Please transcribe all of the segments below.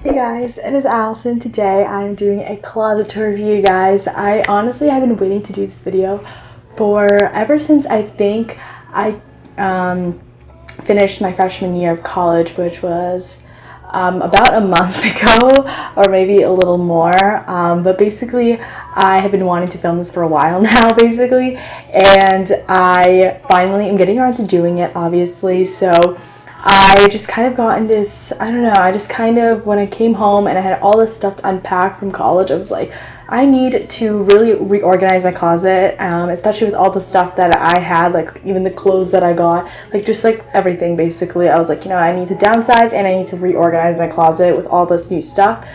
Hey guys, it is Allison. Today I'm doing a closet tour review, guys. I honestly have been waiting to do this video for ever since I think I finished my freshman year of college, which was about a month ago, or maybe a little more. But basically, I have been wanting to film this for a while now, basically, and I finally am getting around to doing it, obviously. So I just kind of got in this, I don't know, I just kind of, when I came home and I had all this stuff to unpack from college, I was like, I need to really reorganize my closet, especially with all the stuff that I had, like even the clothes that I got, like just like everything basically. I was like, I need to downsize and I need to reorganize my closet with all this new stuff.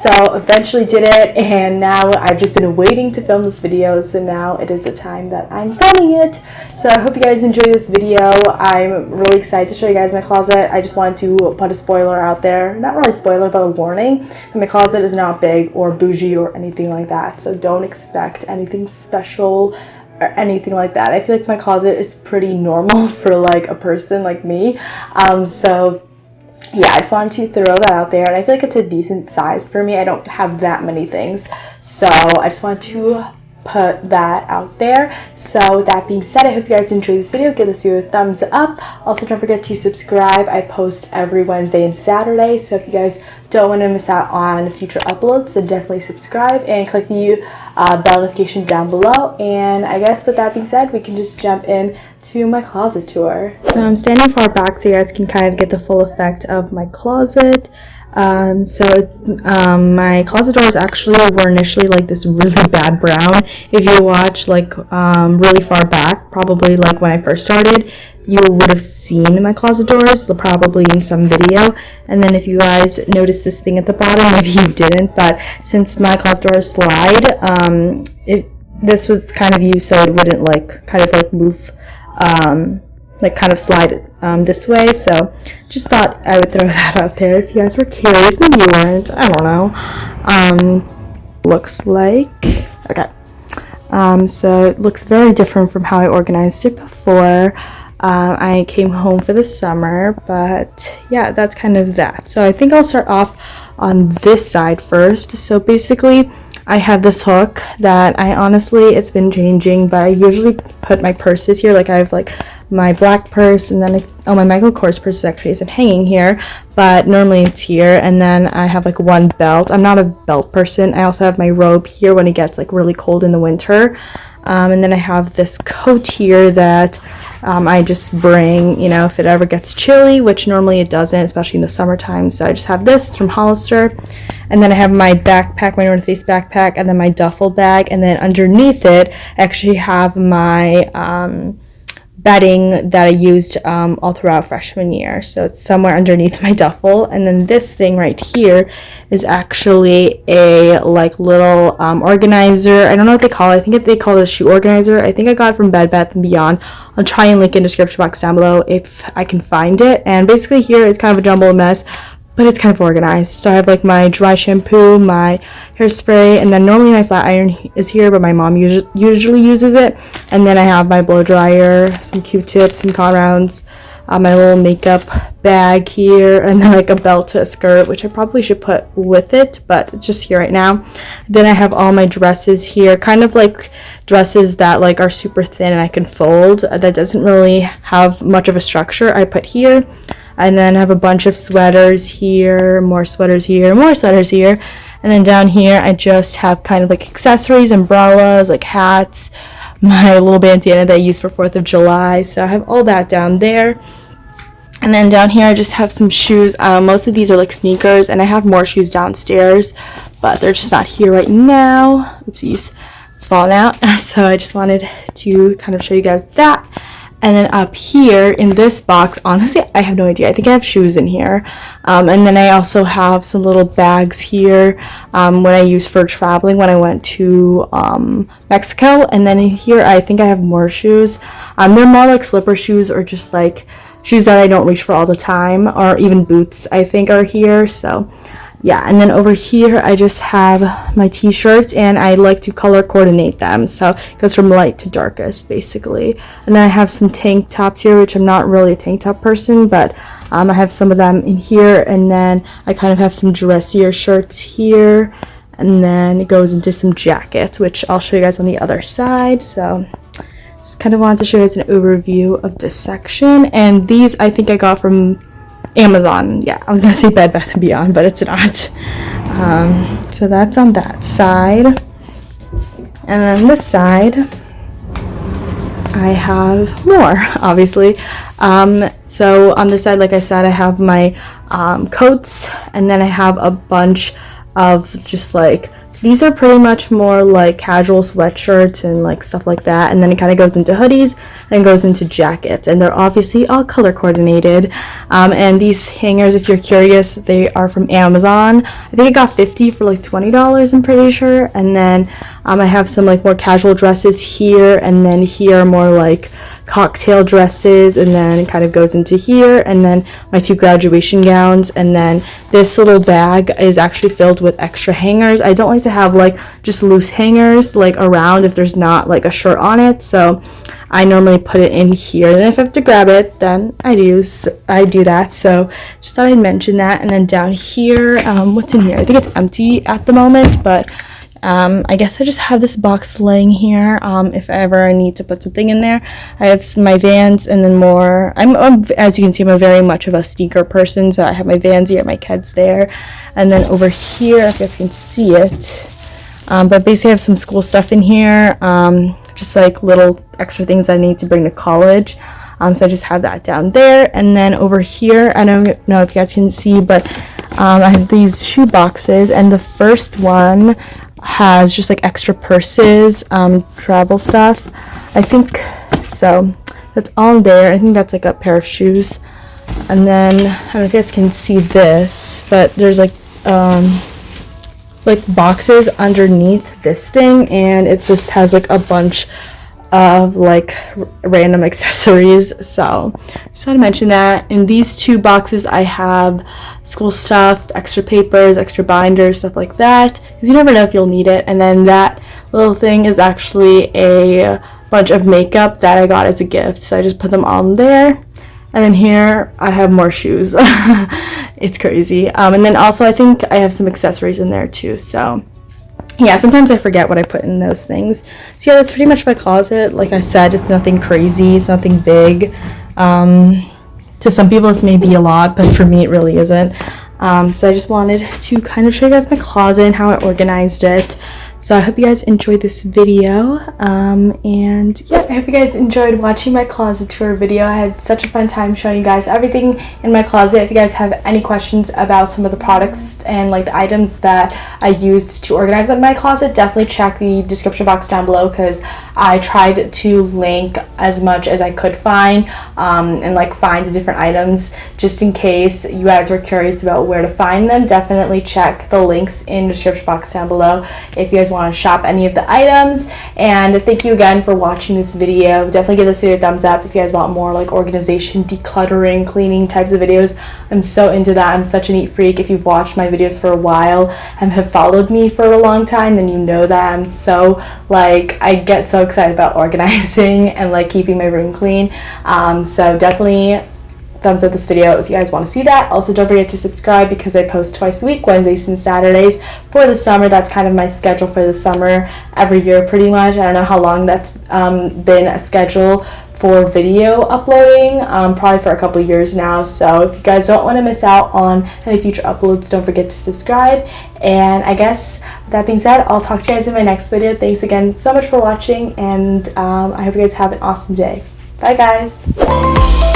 So eventually did it, and now I've just been waiting to film this video, so now it is the time that I'm filming it. So I hope you guys enjoy this video. I'm really excited to show you guys my closet. I just wanted to put a spoiler out there. Not really a spoiler, but a warning. My closet is not big or bougie or anything like that, so don't expect anything special or anything like that. I feel like my closet is pretty normal for like a person like me. So yeah, I just wanted to throw that out there, and I feel like it's a decent size for me. I don't have that many things, so I just wanted to put that out there. So with that being said, I hope you guys enjoyed this video. Give this video a thumbs up. Also, don't forget to subscribe. I post every Wednesday and Saturday, so if you guys don't want to miss out on future uploads, then definitely subscribe and click the bell notification down below. And I guess with that being said, we can just jump in to my closet tour. So I'm standing far back so you guys can kind of get the full effect of my closet. My closet doors actually were initially like this really bad brown. If you watch like really far back, probably like when I first started, you would have seen my closet doors, probably in some video. And then if you guys noticed this thing at the bottom, maybe you didn't, but since my closet doors slide, this was kind of used so it wouldn't like kind of like move, like kind of slide this way. So just thought I would throw that out there if you guys were curious. Maybe you weren't, I don't know. Looks like, okay, so it looks very different from how I organized it before. I came home for the summer, but yeah, that's kind of that. So I think I'll start off on this side first. So basically I have this hook that it's been changing, but I usually put my purses here. Like I have like my black purse, and then my Michael Kors purse actually isn't hanging here, but normally it's here. And then I have like one belt. I'm not a belt person. I also have my robe here when it gets like really cold in the winter. And then I have this coat here that I just bring, if it ever gets chilly, which normally it doesn't, especially in the summertime. So I just have this. It's from Hollister. And then I have my backpack, my North Face backpack, and then my duffel bag. And then underneath it, I actually have my bedding that I used all throughout freshman year. So it's somewhere underneath my duffel. And then this thing right here is actually a like little organizer. I don't know what they call it. I think they call it a shoe organizer. I think I got it from Bed Bath & Beyond. I'll try and link in the description box down below if I can find it. And basically here it's kind of a jumbled mess, but it's kind of organized. So I have like my dry shampoo, my hairspray, and then normally my flat iron is here, but my mom usually uses it. And then I have my blow dryer, some Q-tips, some cotton rounds, my little makeup bag here, and then like a belt to a skirt, which I probably should put with it, but it's just here right now. Then I have all my dresses here, kind of like dresses that like are super thin and I can fold, that doesn't really have much of a structure, I put here. And then I have a bunch of sweaters here, more sweaters here, more sweaters here. And then down here, I just have kind of like accessories, umbrellas, like hats, my little bandana that I use for 4th of July. So I have all that down there. And then down here, I just have some shoes. Most of these are like sneakers, and I have more shoes downstairs, but they're just not here right now. Oopsies, it's falling out. So I just wanted to kind of show you guys that. And then up here in this box, honestly, I have no idea. I think I have shoes in here. And then I also have some little bags here when I use for traveling when I went to Mexico. And then in here, I think I have more shoes. They're more like slipper shoes or just like shoes that I don't reach for all the time, or even boots I think are here. So yeah, and then over here I just have my t-shirts, and I like to color coordinate them, so it goes from light to darkest basically. And then I have some tank tops here, which I'm not really a tank top person, but I have some of them in here, and then I kind of have some dressier shirts here, and then it goes into some jackets, which I'll show you guys on the other side. So just kind of wanted to show you guys an overview of this section. And these I think I got from Amazon. Yeah, I was gonna say Bed Bath & Beyond, but it's not. So that's on that side. And then this side I have more, obviously. So on this side, like I said, I have my coats, and then I have a bunch of just like, these are pretty much more like casual sweatshirts and like stuff like that, and then it kind of goes into hoodies and goes into jackets, and they're obviously all color coordinated. And these hangers, if you're curious, they are from Amazon. I think I got 50 for like $20, I'm pretty sure. And then I have some like more casual dresses here, and then here more like cocktail dresses, and then it kind of goes into here, and then my 2 graduation gowns. And then this little bag is actually filled with extra hangers. I don't like to have like just loose hangers like around if there's not like a shirt on it, so I normally put it in here, and then if I have to grab it, then I do that. So just thought I'd mention that. And then down here, what's in here? I think it's empty at the moment, but I guess I just have this box laying here if ever I need to put something in there. I have my Vans, and then more. As you can see, I'm very much of a sneaker person, so I have my Vans here, my Keds there, and then over here, if you guys can see it, but basically I have some school stuff in here, just like little extra things I need to bring to college. So I just have that down there. And then over here, I don't know if you guys can see, but I have these shoe boxes, and the first one has just like extra purses, travel stuff, I think. So that's all there. I think that's like a pair of shoes. And then I don't know if you guys can see this, but there's like boxes underneath this thing, and it just has like a bunch of like random accessories. So just want to mention that. In these 2 boxes I have school stuff, extra papers, extra binders, stuff like that, because you never know if you'll need it. And then that little thing is actually a bunch of makeup that I got as a gift, so I just put them on there. And then here I have more shoes. It's crazy. And then also I think I have some accessories in there too. So yeah, sometimes I forget what I put in those things. So yeah, that's pretty much my closet. Like I said, it's nothing crazy, it's nothing big. To some people this may be a lot, but for me it really isn't. So I just wanted to kind of show you guys my closet and how I organized it. So I hope you guys enjoyed this video, and yeah, I hope you guys enjoyed watching my closet tour video. I had such a fun time showing you guys everything in my closet. If you guys have any questions about some of the products and like the items that I used to organize in my closet, definitely check the description box down below, because I tried to link as much as I could find, and like find the different items just in case you guys were curious about where to find them. Definitely check the links in the description box down below if you guys want to shop any of the items. And thank you again for watching this video. Definitely give this video a thumbs up if you guys want more like organization, decluttering, cleaning types of videos. I'm so into that. I'm such a neat freak. If you've watched my videos for a while and have followed me for a long time, then you know that I'm so like, I get so excited about organizing and like keeping my room clean. So definitely thumbs up this video if you guys want to see that. Also, don't forget to subscribe, because I post twice a week, Wednesdays and Saturdays for the summer. That's kind of my schedule for the summer every year pretty much. I don't know how long that's been a schedule for video uploading, probably for a couple years now. So if you guys don't want to miss out on any future uploads, don't forget to subscribe. And I guess with that being said, I'll talk to you guys in my next video. Thanks again so much for watching, and I hope you guys have an awesome day. Bye guys.